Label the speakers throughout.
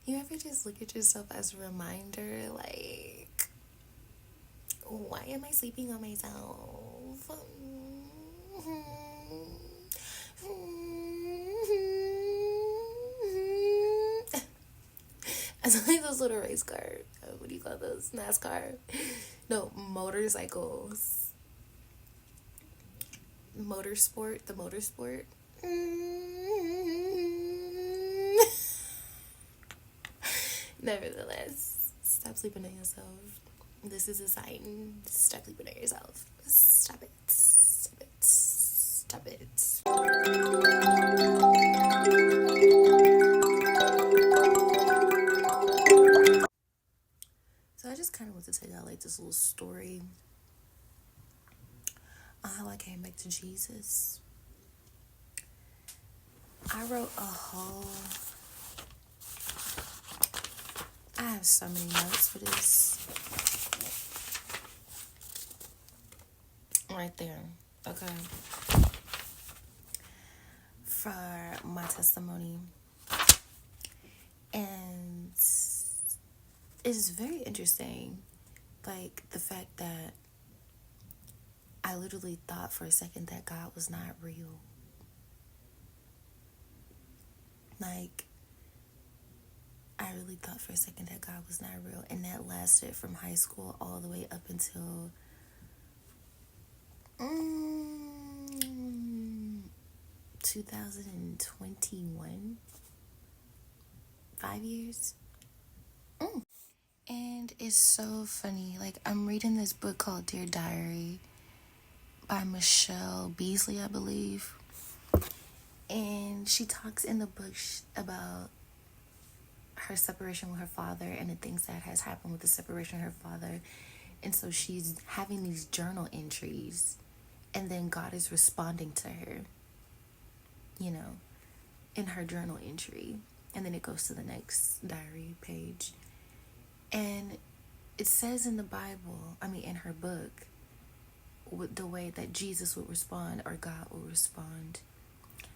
Speaker 1: You ever just look at yourself as a reminder, like, why am I sleeping on myself? I like those little race cars. What do you call those? NASCAR? No, motorcycles. Motorsport. The motorsport. Nevertheless, stop sleeping on yourself. This is a sign. Stop sleeping on yourself. Stop it. Stop it. Stop it. So I just kind of want to tell y'all like this little story on how I came back to Jesus. I wrote a whole... I have so many notes for this. Right there. Okay. For my testimony. And it's very interesting. Like the fact that I literally thought for a second that God was not real. Like, I really thought for a second that God was not real. And that lasted from high school all the way up until 2021. 5 years. And it's so funny. Like, I'm reading this book called Dear Diary by Michelle Beasley, I believe. And she talks in the book about her separation with her father and the things that has happened with the separation of her father. And so she's having these journal entries, and then God is responding to her, you know, in her journal entry. And then it goes to the next diary page. And it says in the Bible, in her book, with the way that Jesus would respond or God will respond.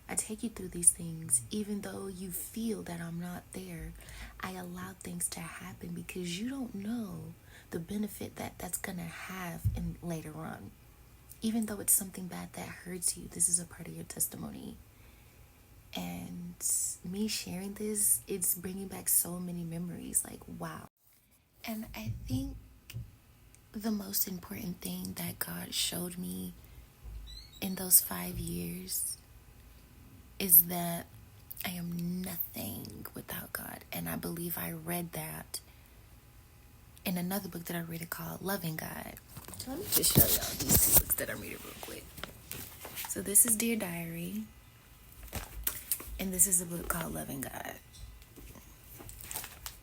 Speaker 1: I take you through these things, even though you feel that I'm not there. I allow things to happen because you don't know the benefit that that's going to have in later on. Even though it's something bad that hurts you, this is a part of your testimony. And me sharing this, it's bringing back so many memories. Like, wow. And I think the most important thing that God showed me in those 5 years is that I am nothing without God. And I believe I read that in another book that I read called Loving God. Let me just show y'all these two books that I'm reading real quick. So this is Dear Diary, and this is a book called Loving God.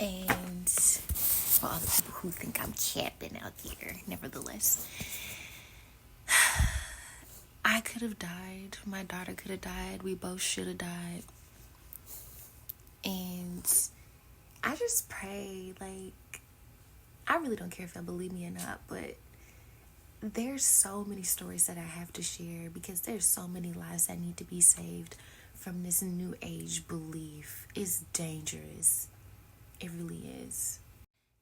Speaker 1: And for all the people who think I'm capping out here, nevertheless, I could have died. My daughter could have died. We both should have died. And I just pray, like, I really don't care if y'all believe me or not, but there's so many stories that I have to share because there's so many lives that need to be saved from this new age belief. It's dangerous. It really is.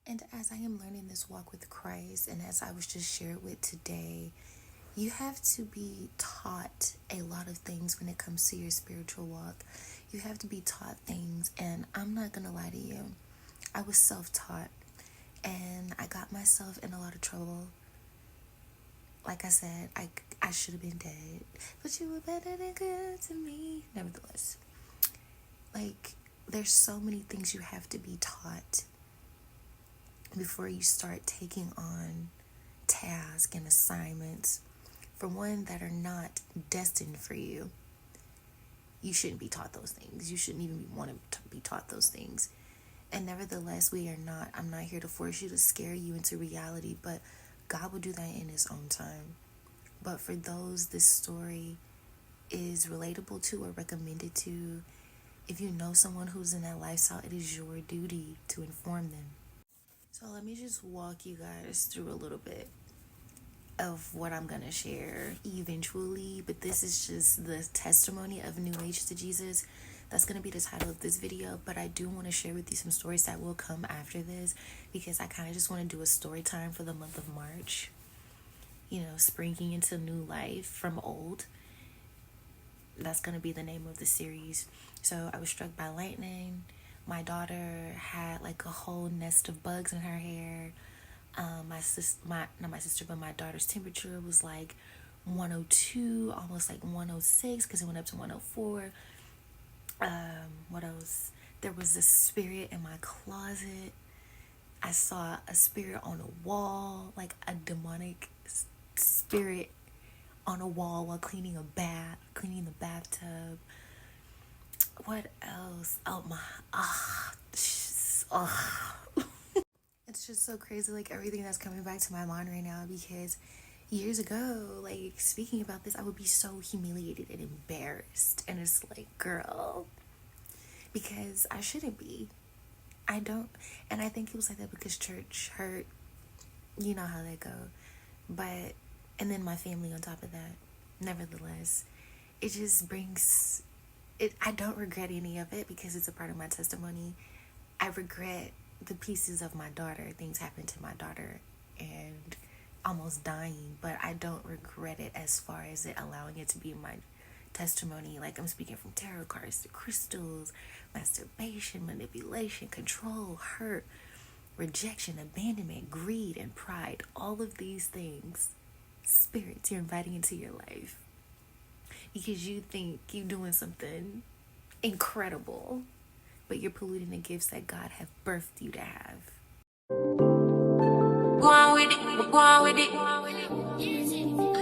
Speaker 1: And as I am learning this walk with Christ, and as I was just shared with today, you have to be taught a lot of things when it comes to your spiritual walk. You have to be taught things, and I'm not gonna lie to you. I was self-taught, and I got myself in a lot of trouble. Like I said, I should have been dead, but you were better than good to me. Nevertheless, like, there's so many things you have to be taught before you start taking on tasks and assignments, for one, that are not destined for you. You shouldn't be taught those things. You shouldn't even want to be taught those things. And nevertheless, I'm not here to force you, to scare you into reality, but God will do that in His own time. But for those this story is relatable to or recommended to, if you know someone who's in that lifestyle, it is your duty to inform them. So let me just walk you guys through a little bit of what I'm going to share eventually, but this is just the testimony of New Age to Jesus. That's going to be the title of this video, but I do want to share with you some stories that will come after this, because I kind of just want to do a story time for the month of March. You know, springing into new life from old. That's going to be the name of the series. So I was struck by lightning. My daughter had like a whole nest of bugs in her hair. My daughter's temperature was like 102, almost like 106, because it went up to 104. What else? There was a spirit in my closet. I saw a spirit on a wall, like a demonic spirit on a wall while cleaning the bathtub. What else? It's just so crazy, like everything that's coming back to my mind right now, because years ago, like speaking about this, I would be so humiliated and embarrassed, and it's like, girl, because I shouldn't be. I don't, and I think it was like that because church hurt, you know how they go, but, and then my family on top of that. Nevertheless, it just brings it. I don't regret any of it because it's a part of my testimony. I regret the pieces of my daughter. Things happened to my daughter and almost dying, but I don't regret it as far as it allowing it to be my testimony. Like, I'm speaking from tarot cards to crystals, masturbation, manipulation, control, hurt, rejection, abandonment, greed, and pride. All of these things, spirits you're inviting into your life because you think you're doing something incredible, but you're polluting the gifts that God have birthed you to have. Go on with it, go on with it.